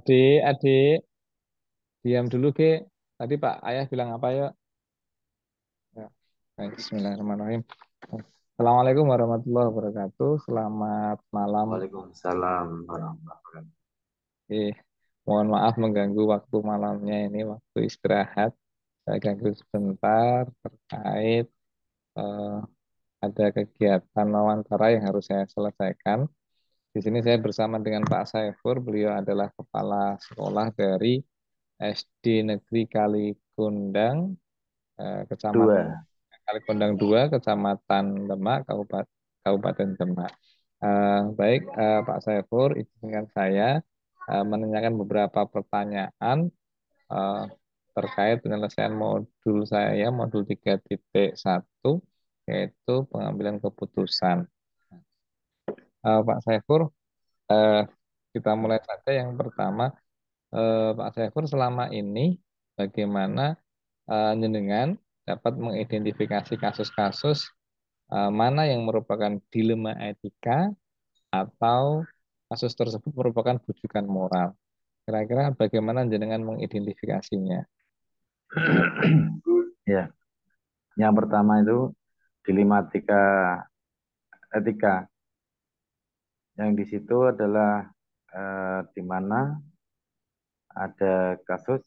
Adik, adik, diam dulu, Ge. Tadi Pak Ayah bilang apa ya? Ya. Baik, Bismillahirrahmanirrahim. Assalamualaikum warahmatullahi wabarakatuh. Selamat malam. Waalaikumsalam warahmatullahi wabarakatuh. Eh, mohon maaf mengganggu waktu malamnya ini, waktu istirahat. Saya ganggu sebentar terkait eh, ada kegiatan wawancara yang harus saya selesaikan. Di sini saya bersama dengan Pak Saifur. Beliau adalah kepala sekolah dari SD Negeri Kalikundang, Kecamatan Dua. Kalikondang 2, Kecamatan Demak, Kabupaten Demak. Baik, Pak Saiful, izinkan saya menanyakan beberapa pertanyaan eh, terkait penyelesaian modul saya, modul 3.1, yaitu pengambilan keputusan. Pak Saiful, eh, kita mulai saja yang pertama. Pak Saiful, selama ini bagaimana jenengan dapat mengidentifikasi kasus-kasus mana yang merupakan dilema etika atau kasus tersebut merupakan bujukan moral. Kira-kira bagaimana jenengan mengidentifikasinya? Ya, yang pertama itu dilematika etika. Yang di situ adalah di mana ada kasus,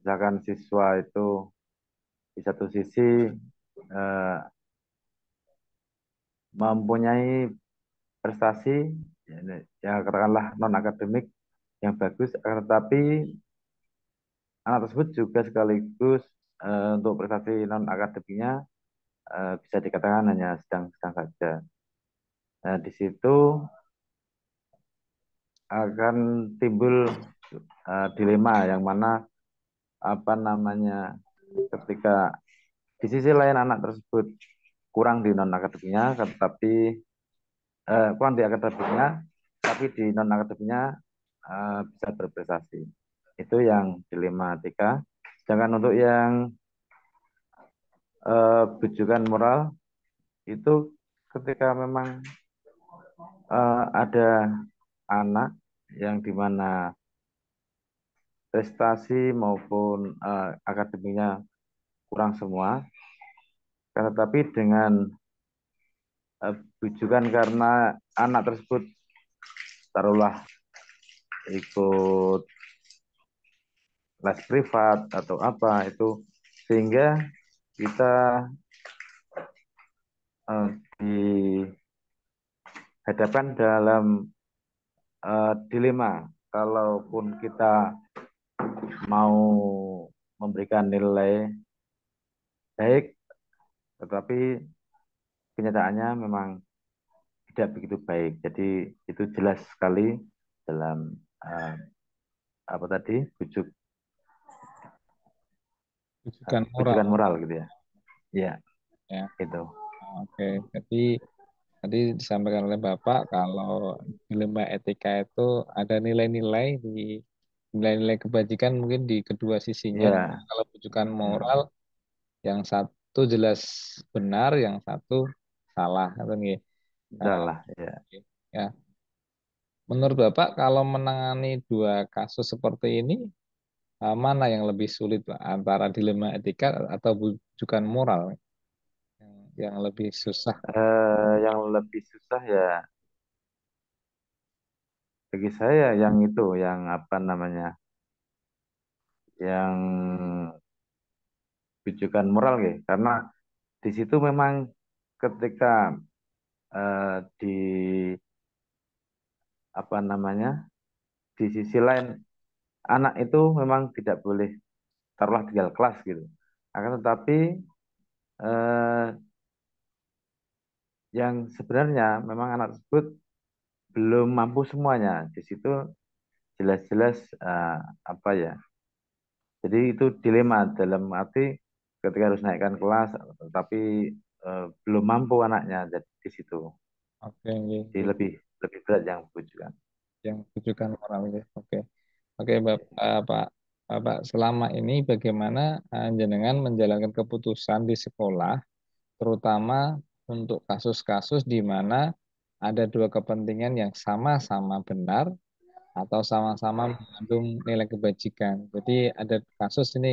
misalkan siswa itu di satu sisi eh, mempunyai prestasi, ya, ya katakanlah non akademik yang bagus, akan tetapi anak tersebut juga sekaligus untuk prestasi non akademiknya bisa dikatakan hanya sedang-sedang saja. Nah, di situ akan timbul dilema yang mana apa namanya ketika di sisi lain anak tersebut kurang di non akademiknya, tetapi kurang di akademiknya, tapi di non akademiknya bisa berprestasi. Itu yang dilematika. Sedangkan untuk yang bujukan moral itu ketika memang ada anak yang dimana prestasi maupun akademiknya kurang semua, tetapi dengan bujukan karena anak tersebut taruhlah ikut les privat atau apa itu, sehingga kita dihadapkan dalam dilema. Kalaupun kita mau memberikan nilai baik, tetapi kenyataannya memang tidak begitu baik. Jadi itu jelas sekali dalam apa tadi Bujukan moral, bujukan moral gitu ya. Iya, ya. itu. Oke, jadi tadi disampaikan oleh Bapak kalau dilema etika itu ada nilai-nilai di nilai-nilai kebajikan mungkin di kedua sisinya. Ya, Kalau bujukan hmm, moral, yang satu jelas benar, yang satu salah, atau nih. salah ya. Ya, menurut Bapak kalau menangani dua kasus seperti ini, mana yang lebih sulit, Pak? Antara dilema etika atau bujukan moral yang lebih susah? Yang lebih susah ya bagi saya yang itu, yang apa namanya, yang rujukan moral ya, karena di situ memang ketika di apa namanya, di sisi lain anak itu memang tidak boleh taruhlah tinggal kelas gitu. Akan tetapi eh, yang sebenarnya memang anak tersebut belum mampu semuanya. Di situ jelas-jelas apa ya? Jadi itu dilema dalam arti ketika harus naikkan kelas, tapi belum mampu anaknya. Jadi di situ. Oke, oke, Jadi oke. lebih lebih berat yang bujukan. Yang bujukan moral ya. Oke, oke, Pak, Bapak, selama ini bagaimana jenengan menjalankan keputusan di sekolah, terutama untuk kasus-kasus di mana ada dua kepentingan yang sama-sama benar, atau sama-sama mengandung nilai kebajikan. Jadi ada kasus ini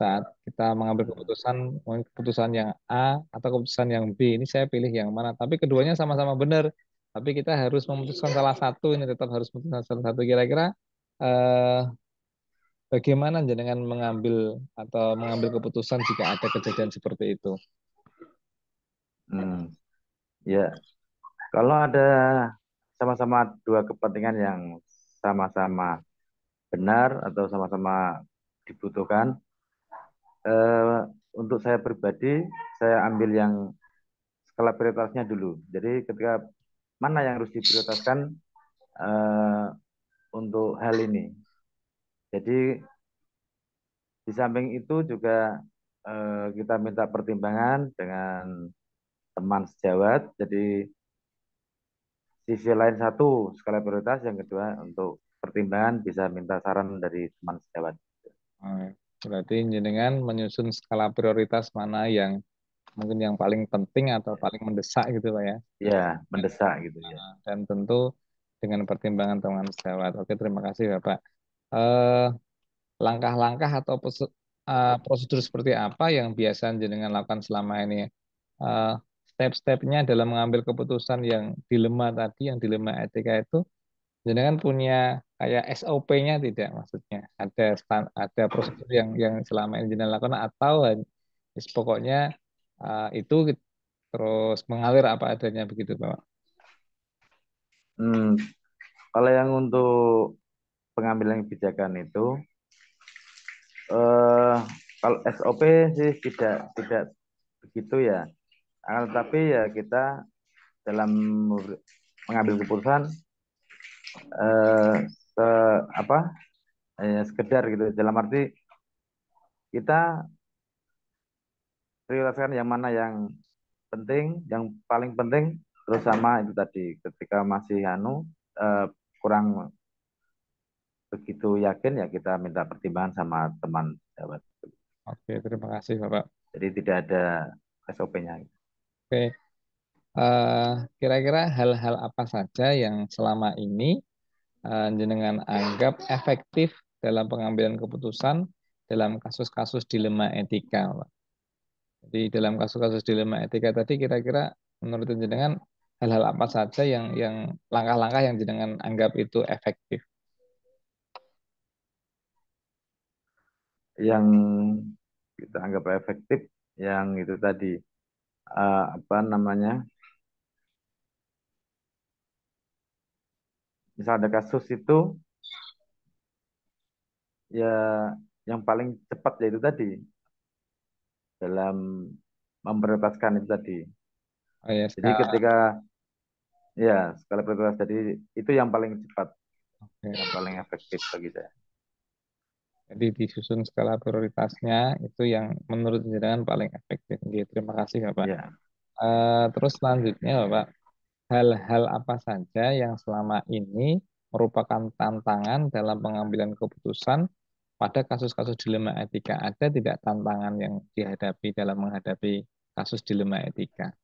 saat kita mengambil keputusan, mungkin keputusan yang A atau keputusan yang B, ini saya pilih yang mana. Tapi keduanya sama-sama benar. Tapi kita harus memutuskan salah satu, ini tetap harus memutuskan salah satu. Kira-kira eh, bagaimana dengan mengambil atau mengambil keputusan jika ada kejadian seperti itu? Hmm, ya, kalau ada sama-sama dua kepentingan yang sama-sama benar atau sama-sama dibutuhkan, eh, untuk saya pribadi, saya ambil yang skala prioritasnya dulu. Jadi ketika mana yang harus diprioritaskan eh, untuk hal ini. Jadi di samping itu juga kita minta pertimbangan dengan teman sejawat. Jadi sisi lain satu skala prioritas, yang kedua untuk pertimbangan bisa minta saran dari teman sejawat. Eh, Berarti jenengan menyusun skala prioritas mana yang mungkin yang paling penting atau paling mendesak gitu Pak ya. Ya, mendesak gitu ya. Dan tentu dengan pertimbangan teman sejawat. Oke, terima kasih Bapak. Eh, Langkah-langkah atau prosedur seperti apa yang biasa jenengan lakukan selama ini? Eh, Step-stepnya dalam mengambil keputusan yang dilema tadi, yang dilema etika itu, jenengan punya kayak SOP-nya tidak? Maksudnya ada prosedur yang selama ini jenengan lakukan atau pokoknya itu terus mengalir apa adanya begitu Pak? Hmm, kalau yang untuk pengambilan kebijakan itu, eh, kalau SOP sih tidak begitu ya. Tapi ya kita dalam mengambil keputusan eh, se, apa sekedar gitu. Dalam arti kita prioritaskan yang mana yang penting, yang paling penting, terus sama itu tadi. Ketika masih eh, kurang begitu yakin, ya kita minta pertimbangan sama teman sejawat. Oke, terima kasih Bapak. Jadi tidak ada SOP-nya. Oke, eh, kira-kira hal-hal apa saja yang selama ini jenengan anggap efektif dalam pengambilan keputusan dalam kasus-kasus dilema etika, Pak? Jadi dalam kasus-kasus dilema etika tadi kira-kira menurut jenengan hal-hal apa saja yang langkah-langkah yang jenengan anggap itu efektif? Yang kita anggap efektif, yang itu tadi, apa namanya, misal ada kasus itu, ya yang paling cepat yaitu tadi dalam memprioritaskan itu tadi. Oh ya, Jadi sekarang. ketika ya skala prioritas tadi itu yang paling cepat, yang Oke. paling efektif bagi saya. Jadi disusun skala prioritasnya itu yang menurut jenengan paling efektif. Oke, terima kasih Bapak. Ya, Terus selanjutnya Bapak, hal-hal apa saja yang selama ini merupakan tantangan dalam pengambilan keputusan pada kasus-kasus dilema etika? Ada tidak tantangan yang dihadapi dalam menghadapi kasus dilema etika?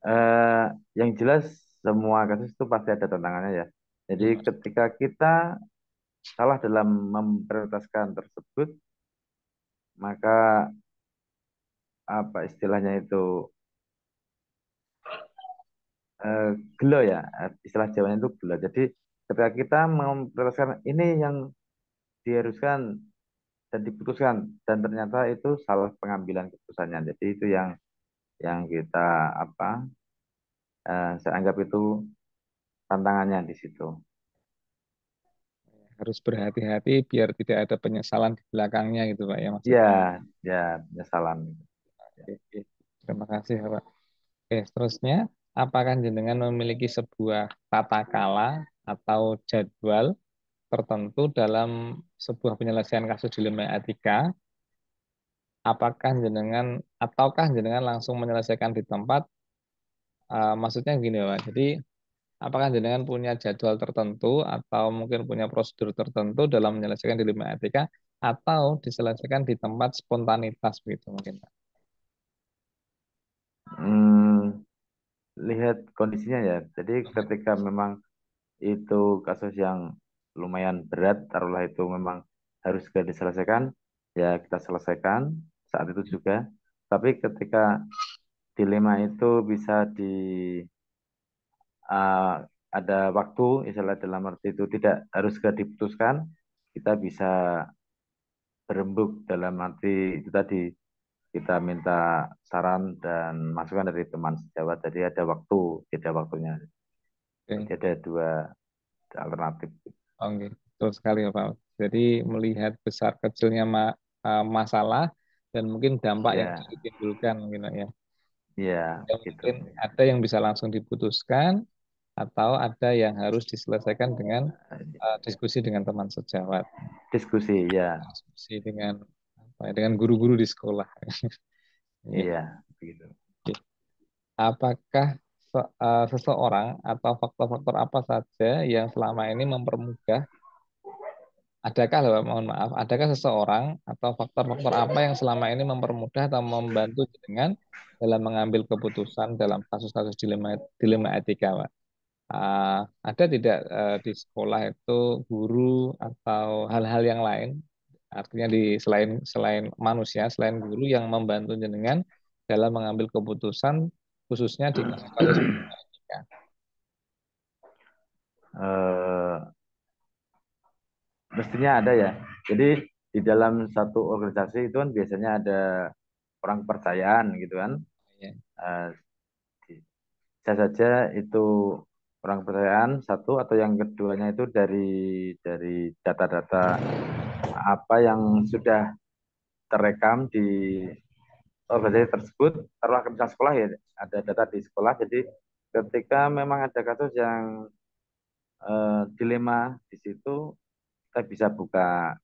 eh, yang jelas semua kasus itu pasti ada tantangannya ya. Jadi Hmm. ketika kita salah dalam memprioritaskan tersebut, maka apa istilahnya itu, eh, gelo ya, istilah Jawanya itu gelo. Jadi ketika kita memprioritaskan ini yang diharuskan dan diputuskan, dan ternyata itu salah pengambilan keputusannya. Jadi itu yang kita apa, saya anggap itu tantangannya di situ. Harus berhati-hati biar tidak ada penyesalan di belakangnya gitu Pak ya Ya, maksudnya. ya, penyesalan. Oke, oke. Terima kasih Pak. Oke, seterusnya, apakah jenengan memiliki sebuah tata kala atau jadwal tertentu dalam sebuah penyelesaian kasus dilema etika? Apakah jenengan ataukah jenengan langsung menyelesaikan di tempat? Maksudnya gini Pak. Jadi, apakah jenengan punya jadwal tertentu atau mungkin punya prosedur tertentu dalam menyelesaikan dilema etika atau diselesaikan di tempat spontanitas begitu mungkin Pak? Hmm, lihat kondisinya ya. Jadi ketika memang itu kasus yang lumayan berat, taruhlah itu memang harus segera diselesaikan, ya kita selesaikan saat itu juga. Tapi ketika dilema itu bisa uh, ada waktu, istilah dalam arti itu tidak harus segera diputuskan, kita bisa berembuk dalam arti itu tadi kita minta saran dan masukan dari teman sejawat. Jadi ada waktu, jeda waktunya. Jadi Oke. ada dua alternatif. Oke, betul sekali ya Pak. Jadi melihat besar kecilnya masalah dan mungkin dampak yang bisa Ya, ditimbulkan mungkin Pak, ya. ya Dan begitu. mungkin ada yang bisa langsung diputuskan atau ada yang harus diselesaikan dengan diskusi dengan teman sejawat, Diskusi, ya, diskusi dengan apa ya, dengan guru-guru di sekolah. Iya. iya begitu. Oke. Apakah seseorang atau faktor-faktor apa saja yang selama ini mempermudah adakah, loh, mohon maaf, adakah seseorang atau faktor-faktor apa yang selama ini mempermudah atau membantu dengan dalam mengambil keputusan dalam kasus-kasus dilema, dilema etika, Pak? Ada tidak di sekolah itu guru atau hal-hal yang lain, artinya di selain selain manusia, selain guru yang membantu jenengan dalam mengambil keputusan khususnya di kasus-kasus dilema etika? Eh, Mestinya ada ya. Jadi di dalam satu organisasi itu kan biasanya ada orang kepercayaan gitu kan. Ya. Eh, Bisa saja itu orang kepercayaan satu atau yang keduanya itu dari data-data apa yang sudah terekam di organisasi tersebut. Taruhlah ke misalnya sekolah ya, ada data di sekolah. Jadi ketika memang ada kasus yang dilema di situ, kita bisa buka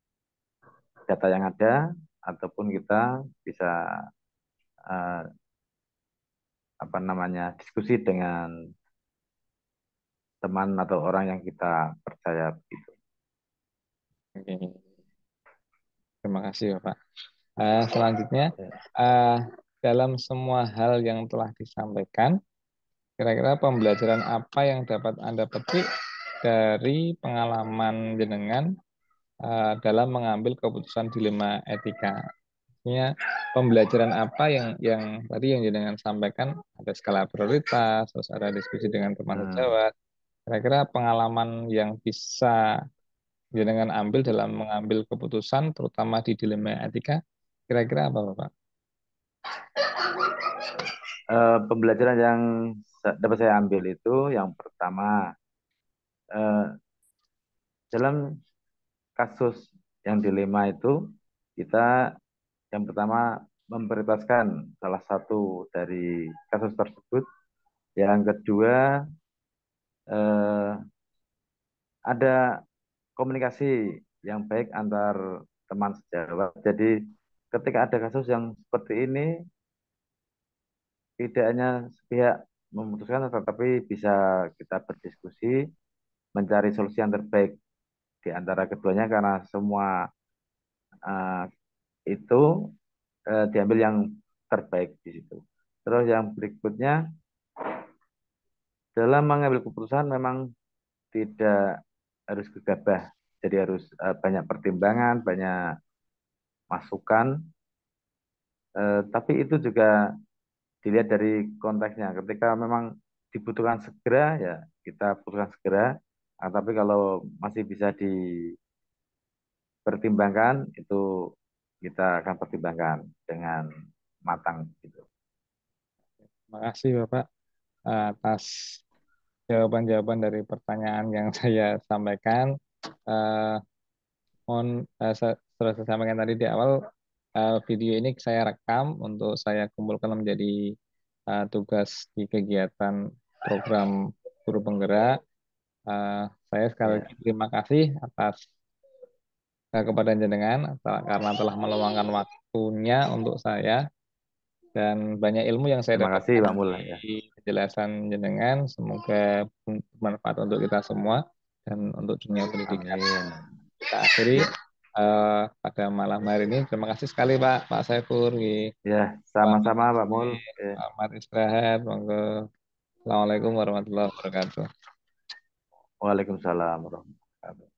data yang ada ataupun kita bisa eh, apa namanya diskusi dengan teman atau orang yang kita percaya gitu. Oke. Terima kasih, Bapak. Selanjutnya, Ya. eh, dalam semua hal yang telah disampaikan, kira-kira pembelajaran apa yang dapat Anda petik dari pengalaman jenengan dalam mengambil keputusan dilema etika? Artinya, pembelajaran apa yang tadi yang jenengan sampaikan, ada skala prioritas, terus ada diskusi dengan teman Hmm. sejawat. Kira-kira pengalaman yang bisa jenengan ambil dalam mengambil keputusan, terutama di dilema etika, kira-kira apa, Bapak? Pembelajaran yang dapat saya ambil itu yang pertama, eh, dalam kasus yang dilema itu kita yang pertama memprioritaskan salah satu dari kasus tersebut. Yang kedua, eh, ada komunikasi yang baik antar teman sejawat. Jadi ketika ada kasus yang seperti ini, tidak hanya sepihak memutuskan, tetapi bisa kita berdiskusi, mencari solusi yang terbaik di antara keduanya karena semua eh, itu diambil yang terbaik di situ. Terus yang berikutnya, dalam mengambil keputusan memang tidak harus gegabah. Jadi harus banyak pertimbangan, banyak masukan, tapi itu juga dilihat dari konteksnya. Ketika memang dibutuhkan segera, ya kita putuskan segera. Nah, tapi kalau masih bisa dipertimbangkan, itu kita akan pertimbangkan dengan matang. Gitu. Terima kasih, Bapak, atas jawaban-jawaban dari pertanyaan yang saya sampaikan. Eh, Setelah saya sampaikan tadi di awal, video ini saya rekam untuk saya kumpulkan menjadi tugas di kegiatan program guru penggerak. Eh, saya sekali lagi Ya, terima kasih atas kepada jenengan karena telah meluangkan waktunya untuk saya dan banyak ilmu yang saya terima kasih dapatkan Pak Mul. dari Ya, penjelasan jenengan. Semoga bermanfaat untuk kita semua dan untuk dunia pendidikan. amin. Kita akhiri Ya, pada malam hari ini. Terima kasih sekali Pak Saiful. ya, Selamat sama-sama Pak Mul. sore, Ya. selamat istirahat. Monggo. Assalamualaikum warahmatullahi wabarakatuh. Waalaikumsalam warahmatullahi wabarakatuh.